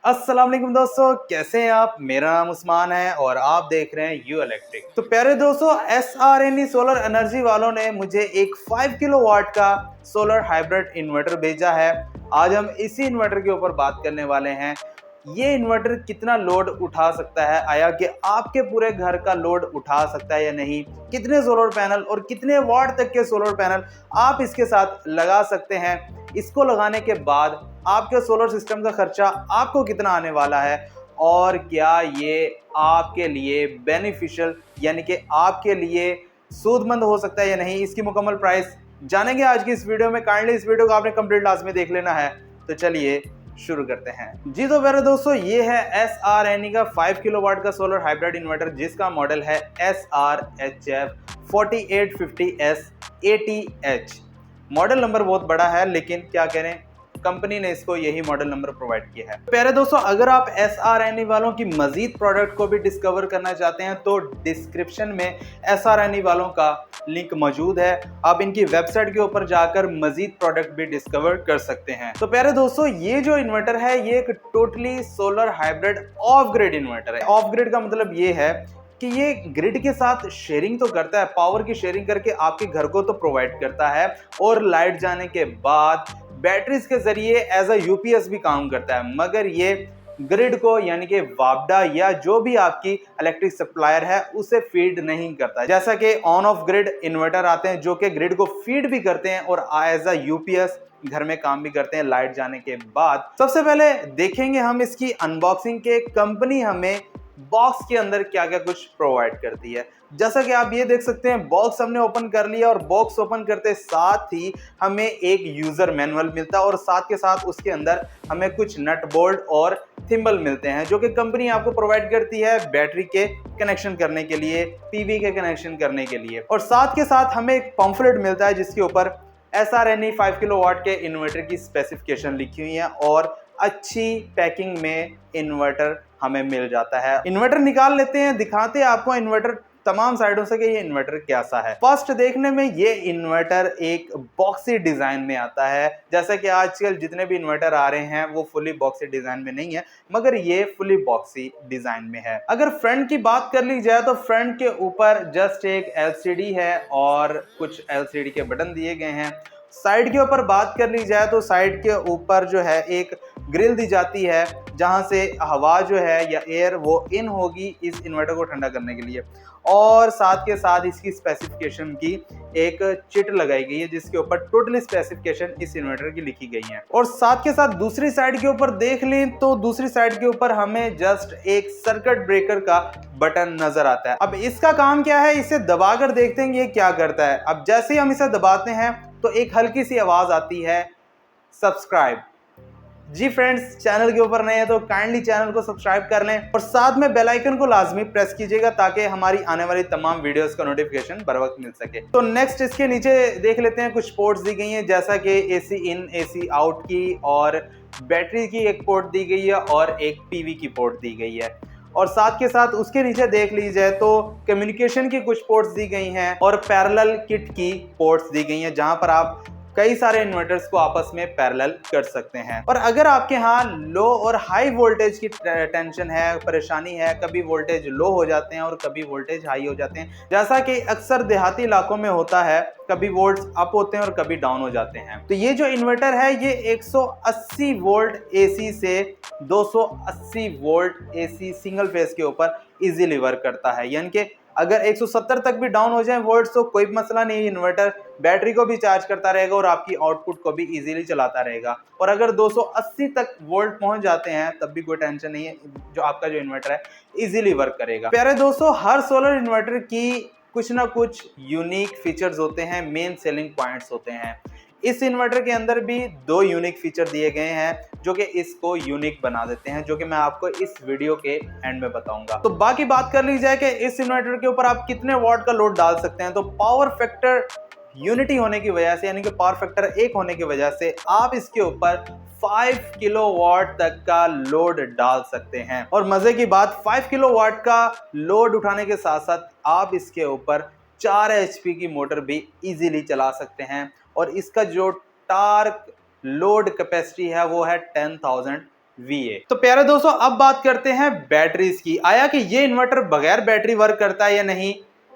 अस्सलाम वालेकुम दोस्तों, कैसे हैं आप। मेरा नाम उस्मान है और आप देख रहे हैं यू इलेक्ट्रिक। तो प्यारे दोस्तों, SRNE सोलर एनर्जी वालों ने मुझे एक 5 किलोवाट का सोलर हाइब्रिड इन्वर्टर भेजा है। आज हम इसी इन्वर्टर के ऊपर बात करने वाले हैं। ये इन्वर्टर कितना लोड उठा सकता है, आया कि आपके पूरे घर का लोड उठा सकता है या नहीं, कितने सोलर पैनल और कितने वाट तक के सोलर पैनल आप इसके साथ लगा सकते हैं, इसको लगाने के बाद आपके सोलर सिस्टम का खर्चा आपको कितना आने वाला है और क्या ये आपके लिए बेनिफिशियल यानी कि आपके लिए सूदमंद हो सकता है या नहीं, इसकी मुकम्मल प्राइस जानेंगे आज की इस वीडियो में। काइंडली इस वीडियो को आपने कंप्लीट लास्ट में देख लेना है। तो चलिए शुरू करते हैं जी। तो मेरे दोस्तों, ये है SRNE का 5 किलोवाट का सोलर हाइब्रिड इन्वर्टर जिसका मॉडल है SRHF 4850S ATH। Model number बहुत बड़ा है, लेकिन क्या करें, कंपनी ने इसको यही मॉडल नंबर प्रोवाइड किया है। प्यारे दोस्तों, अगर आप SRNE वालों की मजीद प्रोडक्ट को भी डिस्कवर करना चाहते हैं तो डिस्क्रिप्शन में SRNE वालों का लिंक मौजूद है। आप इनकी वेबसाइट के ऊपर जाकर मजीद प्रोडक्ट भी डिस्कवर कर सकते हैं। तो प्यारे दोस्तों, ये जो इन्वर्टर है ये एक totally solar hybrid of grid inverter है। ऑफ ग्रिड का मतलब ये है कि ये ग्रिड के साथ शेयरिंग तो करता है, पावर की शेयरिंग करके आपके घर को तो प्रोवाइड करता है और लाइट जाने के बाद बैटरीज के जरिए एज अ यूपीएस भी काम करता है, मगर ये ग्रिड को यानी कि वापडा या जो भी आपकी इलेक्ट्रिक सप्लायर है उसे फीड नहीं करता। जैसा कि ऑन ऑफ ग्रिड इन्वर्टर आते हैं जो कि ग्रिड को फीड भी करते हैं और एज अ यूपीएस घर में काम भी करते हैं लाइट जाने के बाद। सबसे पहले देखेंगे हम इसकी अनबॉक्सिंग के कंपनी हमें बॉक्स के अंदर क्या क्या कुछ प्रोवाइड करती है। जैसा कि आप ये देख सकते हैं, बॉक्स हमने ओपन कर लिया और बॉक्स ओपन करते साथ ही हमें एक यूजर मैनुअल मिलता है और साथ के साथ उसके अंदर हमें कुछ नट बोल्ट और थिम्बल मिलते हैं जो कि कंपनी आपको प्रोवाइड करती है बैटरी के कनेक्शन करने के लिए, पीवी के कनेक्शन करने के लिए। और साथ के साथ हमें एक पंफलेट मिलता है जिसके ऊपर SRNE 5 किलोवाट के इन्वर्टर की स्पेसिफिकेशन लिखी हुई है और अच्छी पैकिंग में इन्वर्टर हमें मिल जाता है। इन्वर्टर निकाल लेते हैं, दिखाते हैं आपको इन्वर्टर तमाम साइडों से कि ये इन्वर्टर कैसा है। फर्स्ट देखने में ये इन्वर्टर एक बॉक्सी डिजाइन में आता है। जैसा कि आजकल जितने भी इन्वर्टर आ रहे हैं वो फुली बॉक्सी डिजाइन में नहीं है, मगर ये फुली बॉक्सी डिजाइन में है। अगर फ्रंट की बात कर ली जाए तो फ्रंट के ऊपर जस्ट एक LCD है और कुछ LCD के बटन दिए गए हैं। साइड के ऊपर बात कर ली जाए तो साइड के ऊपर जो है एक ग्रिल दी जाती है जहां से हवा जो है या एयर वो इन होगी इस इन्वर्टर को ठंडा करने के लिए। और साथ के साथ इसकी स्पेसिफिकेशन की एक चिट लगाई गई है जिसके ऊपर टोटली स्पेसिफिकेशन इस इन्वर्टर की लिखी गई है। और साथ के साथ दूसरी साइड के ऊपर देख लें तो दूसरी साइड के ऊपर हमें जस्ट एक सर्किट ब्रेकर का बटन नजर आता है। अब इसका काम क्या है, इसे दबाकर देखते हैं ये क्या करता है। अब जैसे ही हम इसे दबाते हैं तो एक हल्की सी आवाज आती है सब्सक्राइब। जी फ्रेंड्स, चैनल के ऊपर नए हैं तो काइंडली चैनल को सब्सक्राइब कर लें और साथ में बेल आइकन को लाजमी प्रेस कीजिएगा ताकि हमारी आने वाली तमाम वीडियोस का नोटिफिकेशन बर वक्त मिल सके। तो नेक्स्ट इसके नीचे देख लेते हैं, कुछ पोर्ट्स दी गई हैं जैसा कि AC इन AC आउट की और बैटरी की एक पोर्ट दी गई है और एक PV की पोर्ट दी गई है। और साथ के साथ उसके नीचे देख ली जाए तो कम्युनिकेशन की कुछ पोर्ट्स दी गई हैं और पैरेलल किट की पोर्ट्स दी गई हैं जहां पर आप कई सारे इन्वर्टर्स को आपस में पैरेलल कर सकते हैं। और अगर आपके यहाँ लो और हाई वोल्टेज की टेंशन है, परेशानी है, कभी वोल्टेज लो हो जाते हैं और कभी वोल्टेज हाई हो जाते हैं, जैसा कि अक्सर देहाती इलाकों में होता है, कभी वोल्ट्स अप होते हैं और कभी डाउन हो जाते हैं, तो ये जो इन्वर्टर है ये 180 वोल्ट AC से 280 वोल्ट AC सिंगल फेज के ऊपर इजीली वर्क करता है। यानी कि अगर 170 तक भी डाउन हो जाए वोल्ट तो कोई मसला नहीं, इन्वर्टर बैटरी को भी चार्ज करता रहेगा और आपकी आउटपुट को भी इजीली चलाता रहेगा। और अगर 280 तक वोल्ट पहुंच जाते हैं तब भी कोई टेंशन नहीं है, जो आपका जो इन्वर्टर है इजीली वर्क करेगा। प्यारे दोस्तों, हर सोलर इन्वर्टर की कुछ ना कुछ यूनिक फीचर्स होते हैं, मेन सेलिंग पॉइंट्स होते हैं। इस इन्वर्टर के अंदर भी 2 यूनिक फीचर दिए गए हैं जो कि इसको यूनिक बना देते हैं, जो कि मैं आपको इस वीडियो के एंड में बताऊंगा। तो बाकी बात कर ली जाए कि इस इन्वर्टर के ऊपर आप कितने वॉट का लोड डाल सकते हैं, तो पावर फैक्टर यूनिटी होने की वजह से यानी कि पावर फैक्टर 1 होने की वजह से आप इसके ऊपर 5 किलोवाट तक का लोड डाल सकते हैं। और मजे की बात, 5 किलोवाट का लोड उठाने के साथ साथ आप इसके ऊपर 4 HP की मोटर भी इजीली चला सकते हैं और इसका जो टार्क लोड कैपेसिटी है वो है 10,000 VA। तो प्यारे दोस्तों अब बात करते हैं बैटरीज की। आया कि ये इन्वर्टर बगैर बैटरी वर्क करता है या नहीं,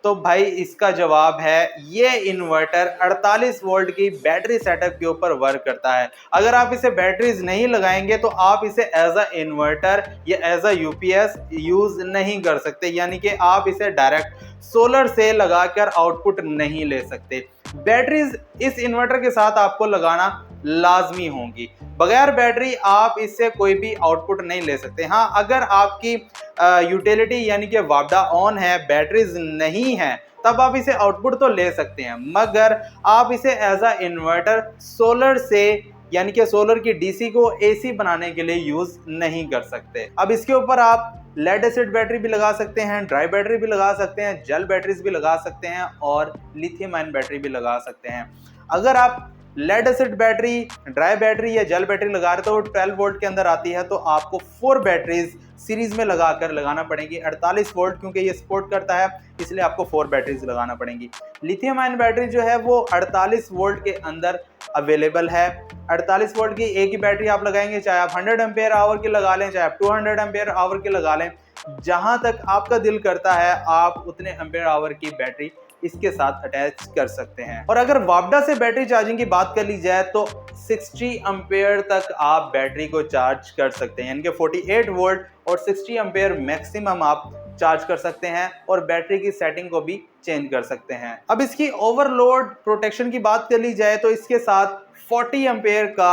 तो भाई इसका जवाब है ये इन्वर्टर 48 वोल्ट की बैटरी सेटअप के ऊपर वर्क करता है। अगर आप इसे बैटरीज नहीं लगाएंगे तो आप इसे एज अ इन्वर्टर या एज अ यूपीएस यूज नहीं कर सकते, यानी कि आप इसे डायरेक्ट सोलर से लगाकर आउटपुट नहीं ले सकते। बैटरीज इस इन्वर्टर के साथ आपको लगाना लाजमी होंगी। बगैर बैटरी आप इससे कोई भी आउटपुट नहीं ले सकते। हाँ, अगर आपकी यूटिलिटी यानी कि वापडा ऑन है, बैटरीज नहीं है, तब आप इसे आउटपुट तो ले सकते हैं, मगर आप इसे एज अ इन्वर्टर सोलर से यानी कि सोलर की डीसी को एसी बनाने के लिए यूज नहीं कर सकते। अब इसके ऊपर आप लेड एसिड बैटरी भी लगा सकते हैं, ड्राई बैटरी भी लगा सकते हैं, जेल बैटरीज भी लगा सकते हैं और लिथियम आयन बैटरी भी लगा सकते हैं। अगर आप lead acid battery, dry battery या जेल बैटरी लगा रहे तो 12 वोल्ट के अंदर आती है, तो आपको 4 बैटरीज सीरीज में लगाना पड़ेगी। 48 वोल्ट क्योंकि ये सपोर्ट करता है, इसलिए आपको 4 बैटरीज लगाना पड़ेंगी। लिथियम आयन बैटरी जो है वो 48 वोल्ट के अंदर अवेलेबल है। 48 वोल्ट की एक ही बैटरी आप लगाएंगे, चाहे आप 100 एम्पेयर आवर की लगा लें, चाहे आप 200 एम्पेयर आवर की लगा लें, जहां तक आपका दिल करता है आप उतने एम्पेयर आवर की बैटरी इसके साथ अटैच कर सकते हैं। और अगर वापडा से बैटरी चार्जिंग की बात कर ली जाए तो 60 एम्पेयर तक आप बैटरी को चार्ज कर सकते हैं, यानी कि 48 वोल्ट और 60 एम्पेयर मैक्सिमम आप चार्ज कर सकते हैं और बैटरी की सेटिंग को भी चेंज कर सकते हैं। अब इसकी ओवरलोड प्रोटेक्शन की बात कर ली जाए तो इसके साथ 40 एम्पेयर का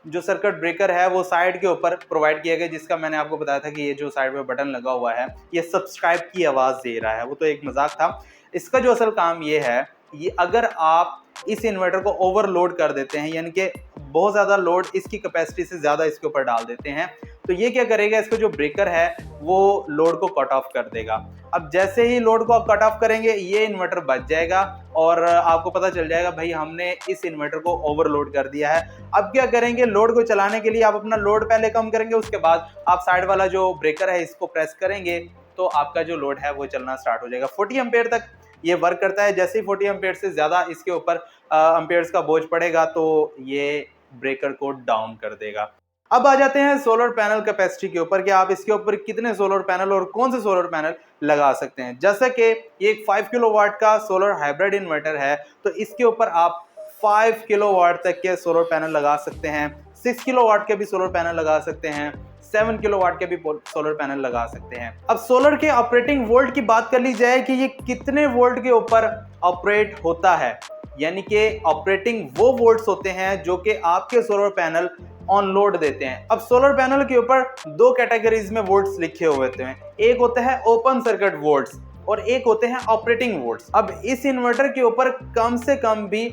जो सर्किट ब्रेकर है वो साइड के ऊपर प्रोवाइड किया गया, जिसका मैंने आपको बताया था कि ये जो साइड में बटन लगा हुआ है ये सब्सक्राइब की आवाज दे रहा है, वो तो एक मजाक था। इसका जो असल काम ये है, ये अगर आप इस इन्वर्टर को ओवरलोड कर देते हैं, यानी कि बहुत ज़्यादा लोड इसकी कैपेसिटी से ज़्यादा इसके ऊपर डाल देते हैं, तो ये क्या करेगा, इसका जो ब्रेकर है वो लोड को कट ऑफ कर देगा। अब जैसे ही लोड को आप कट ऑफ करेंगे ये इन्वर्टर बच जाएगा और आपको पता चल जाएगा भाई हमने इस इन्वर्टर को ओवरलोड कर दिया है। अब क्या करेंगे, लोड को चलाने के लिए आप अपना लोड पहले कम करेंगे, उसके बाद आप साइड वाला जो ब्रेकर है इसको प्रेस करेंगे तो आपका जो लोड है वो चलना स्टार्ट हो जाएगा। 40 एम्पेयर तक ये वर्क करता है। जैसे ही 40 एम्पेयर से ज़्यादा इसके ऊपर एम्पेयर्स का बोझ पड़ेगा तो ये ब्रेकर को डाउन कर देगा। अब आ जाते हैं सोलर पैनल कैपेसिटी के ऊपर कि आप इसके ऊपर कितने सोलर पैनल और कौन से सोलर पैनल लगा सकते हैं। जैसे कि ये एक 5 किलोवाट का सोलर हाइब्रिड इन्वर्टर है, तो इसके ऊपर आप 5 किलोवाट तक के सोलर पैनल लगा सकते हैं, 6 किलोवाट के भी सोलर पैनल लगा सकते हैं, 7 किलोवाट के भी सोलर पैनल लगा सकते हैं। अब सोलर के ऑपरेटिंग वोल्ट की बात कर ली जाए कि ये कितने वोल्ट के ऊपर ऑपरेट होता है, यानी कि ऑपरेटिंग वो वोल्ट्स होते हैं जो कि आपके सोलर पैनल ऑन लोड देते हैं। अब सोलर पैनल के ऊपर 2 कैटेगरीज में वोल्ट्स लिखे हुए होते हैं, एक होता है ओपन सर्किट वोल्ट्स और एक होते हैं ऑपरेटिंग वोल्ट्स। अब इस इन्वर्टर के ऊपर कम से कम भी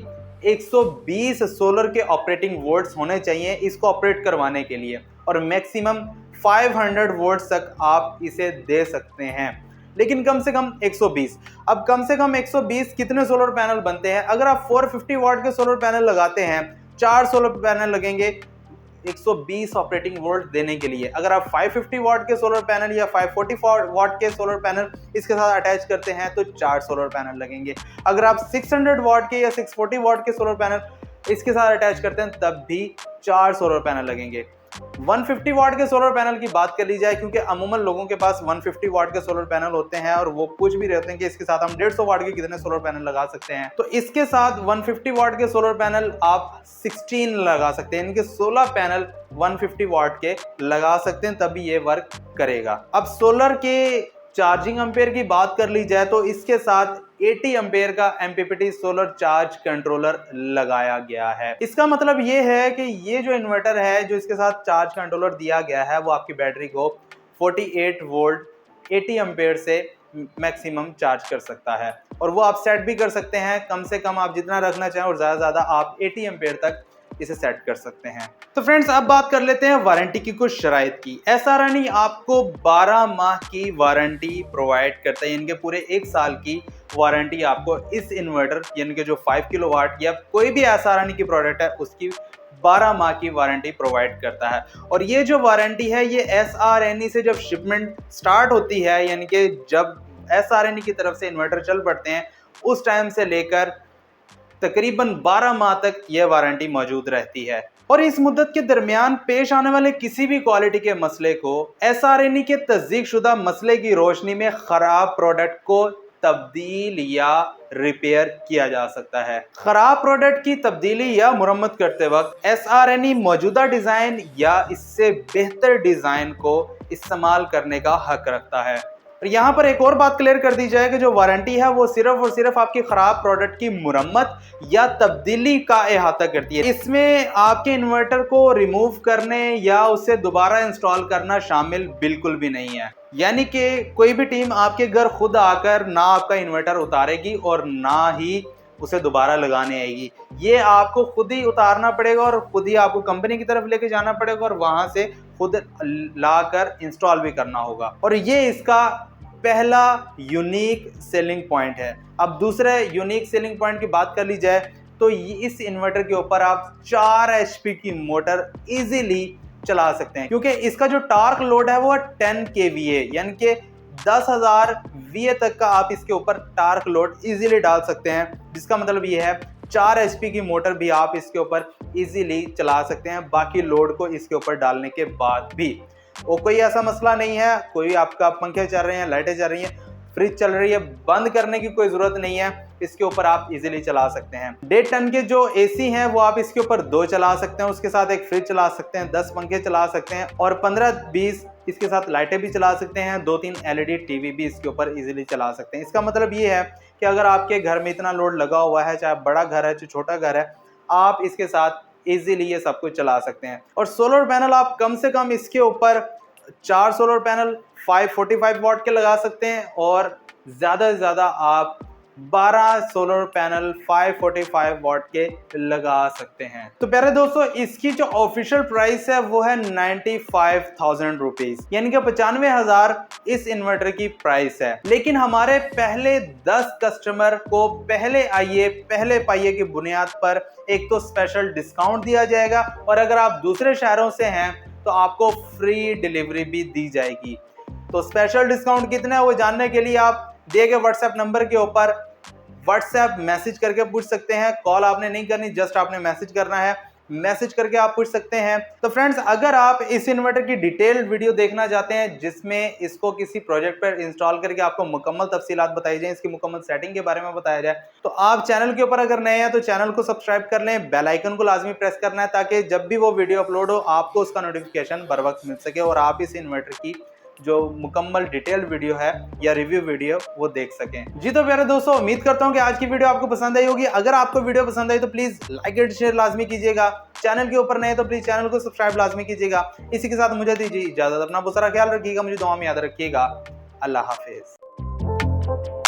120 सोलर के ऑपरेटिंग वोल्ट्स होने चाहिए इसको ऑपरेट करवाने के लिए, और मैक्सिमम 500 वोल्ट्स तक आप इसे दे सकते हैं, लेकिन कम से कम 120। अब कम से कम 120 कितने सोलर पैनल बनते हैं? अगर आप 450 वाट के सोलर पैनल लगाते हैं, 4 सोलर पैनल लगेंगे 120 ऑपरेटिंग वोल्ट देने के लिए। अगर आप 550 वाट के सोलर पैनल या 540 वाट के सोलर पैनल इसके साथ अटैच करते हैं तो 4 सोलर पैनल लगेंगे। अगर आप 600 वाट के या 640 वाट के सोलर पैनल इसके साथ अटैच करते हैं तब भी 4 सोलर पैनल लगेंगे। 150 वाट के सोलर पैनल की बात कर ली जाए, क्योंकि अमूमन लोगों के पास 150 वाट के सोलर पैनल होते हैं और वो पूछ भी रहते हैं कि इसके साथ हम 150 वाट के कितने सोलर पैनल लगा सकते हैं, तो इसके साथ 150 वाट के सोलर पैनल आप 16 लगा सकते हैं, इनके 16 पैनल 150 वाट के लगा सकते हैं, तभी ये वर्क करेगा। अब सोलर के चार्जिंग एम्पेयर की बात कर ली जाए तो इसके साथ 80 एम्पेयर का MPPT सोलर चार्ज कंट्रोलर लगाया गया है। इसका मतलब ये है कि ये जो इन्वर्टर है जो इसके साथ चार्ज कंट्रोलर दिया गया है वो आपकी बैटरी को 48 वोल्ट 80 एम्पेयर से मैक्सिमम चार्ज कर सकता है, और वो आप सेट भी कर सकते हैं, कम से कम आप जितना रखना चाहें और ज़्यादा से ज़्यादा आप 80 एम्पेयर तक इसे सेट कर सकते हैं। तो फ्रेंड्स अब बात कर लेते हैं वारंटी की कुछ शराइत की। SR आपको 12 माह की वारंटी प्रोवाइड करता है, यानी कि पूरे 1 साल की वारंटी आपको इस इन्वर्टर यानी कि जो 5 किलोवाट या कोई भी SR की प्रोडक्ट है उसकी 12 माह की वारंटी प्रोवाइड करता है। और ये जो वारंटी है ये SR से जब शिपमेंट स्टार्ट होती है, यानी कि जब SR की तरफ से इन्वर्टर चल पड़ते हैं उस टाइम से लेकर तकरीबन 12 माह तक यह वारंटी मौजूद रहती है। और इस मुद्दत के दरमियान पेश आने वाले किसी भी क्वालिटी के मसले को SRNE के तस्दीक शुदा मसले की रोशनी में खराब प्रोडक्ट को तब्दील या रिपेयर किया जा सकता है। खराब प्रोडक्ट की तब्दीली या मुरम्मत करते वक्त SRNE मौजूदा डिजाइन या इससे बेहतर डिजाइन को इस्तेमाल करने का हक रखता है। और यहाँ पर एक और बात क्लियर कर दी जाए कि जो वारंटी है वो सिर्फ और सिर्फ आपकी खराब प्रोडक्ट की मुरम्मत या तब्दीली का अहाता करती है। इसमें आपके इन्वर्टर को रिमूव करने या उसे दोबारा इंस्टॉल करना शामिल बिल्कुल भी नहीं है। यानी कि कोई भी टीम आपके घर खुद आकर ना आपका इन्वर्टर उतारेगी और ना ही उसे दोबारा लगाने आएगी। ये आपको खुद ही उतारना पड़ेगा और खुद ही आपको कंपनी की तरफ लेके जाना पड़ेगा और वहां से खुद लाकर इंस्टॉल भी करना होगा। और ये इसका पहला यूनिक सेलिंग पॉइंट है। अब दूसरे यूनिक सेलिंग पॉइंट की बात कर ली जाए तो इस इन्वर्टर के ऊपर आप 4 HP की मोटर इजीली चला सकते हैं, क्योंकि इसका जो टार्क लोड है वो 10 kVA यानी कि 10,000 VA तक का आप इसके ऊपर टार्क लोड इजीली डाल सकते हैं। जिसका मतलब ये है 4 HP की मोटर भी आप इसके ऊपर इजीली चला सकते हैं बाकी लोड को इसके ऊपर डालने के बाद भी। और कोई ऐसा मसला नहीं है, कोई आपका पंखे चल रहे हैं, लाइटें चल रही हैं, फ्रिज चल रही है, बंद करने की कोई जरूरत नहीं है। इसके ऊपर आप इजीली चला सकते हैं। 1.5 टन के जो AC हैं वो आप इसके ऊपर 2 चला सकते हैं, उसके साथ एक फ्रिज चला सकते हैं, 10 पंखे चला सकते हैं और 15-20 इसके साथ लाइटें भी चला सकते हैं, 2-3 LED टीवी भी इसके ऊपर इजीली चला सकते हैं। इसका मतलब ये है कि अगर आपके घर में इतना लोड लगा हुआ है, चाहे बड़ा घर है चाहे छोटा घर है, आप इसके साथ इजीली ये सब कुछ चला सकते हैं। और सोलर पैनल आप कम से कम इसके ऊपर 4 सोलर पैनल 545 वाट के लगा सकते हैं और ज्यादा से ज्यादा आप 12 सोलर पैनल 545 वाट के लगा सकते हैं। तो प्यारे दोस्तों, इसकी जो ऑफिशियल प्राइस है वो है 95,000 रुपीज, यानी कि 95,000 इस इन्वर्टर की प्राइस है। लेकिन हमारे पहले 10 कस्टमर को पहले आइए पहले पाइए की बुनियाद पर एक तो स्पेशल डिस्काउंट दिया जाएगा और अगर आप दूसरे शहरों से हैं तो आपको फ्री डिलीवरी भी दी जाएगी। तो स्पेशल डिस्काउंट कितना है वो जानने के लिए आप दिए गए व्हाट्सएप नंबर के ऊपर व्हाट्सएप मैसेज करके पूछ सकते हैं। कॉल आपने नहीं करनी, जस्ट आपने मैसेज करना है, मैसेज करके आप पूछ सकते हैं। तो फ्रेंड्स, अगर आप इस इन्वर्टर की डिटेल्ड वीडियो देखना चाहते हैं जिसमें इसको किसी प्रोजेक्ट पर इंस्टॉल करके आपको मुकम्मल तफसीलात बताई जाए, इसकी मुकम्मल सेटिंग के बारे में बताया जाए, तो आप चैनल के ऊपर अगर नए हैं तो चैनल को सब्सक्राइब कर लें, बेल आइकन को लाजमी प्रेस करना है ताकि जब भी वो वीडियो अपलोड हो आपको उसका नोटिफिकेशन बर वक्त मिल सके और आप इस इन्वर्टर की जो मुकम्मल डिटेल वीडियो है या रिव्यू वीडियो वो देख सकें। जी तो प्यारे दोस्तों, उम्मीद करता हूं कि आज की वीडियो आपको पसंद आई होगी। अगर आपको वीडियो पसंद आई तो प्लीज लाइक एंड शेयर लाजमी कीजिएगा। चैनल के ऊपर नए तो प्लीज चैनल को सब्सक्राइब लाजमी कीजिएगा। इसी के साथ मुझे दीजिए इजाजत। अपना बहुत सारा ख्याल रखिएगा, मुझे दुआ में याद रखिएगा। अल्लाह हाफिज।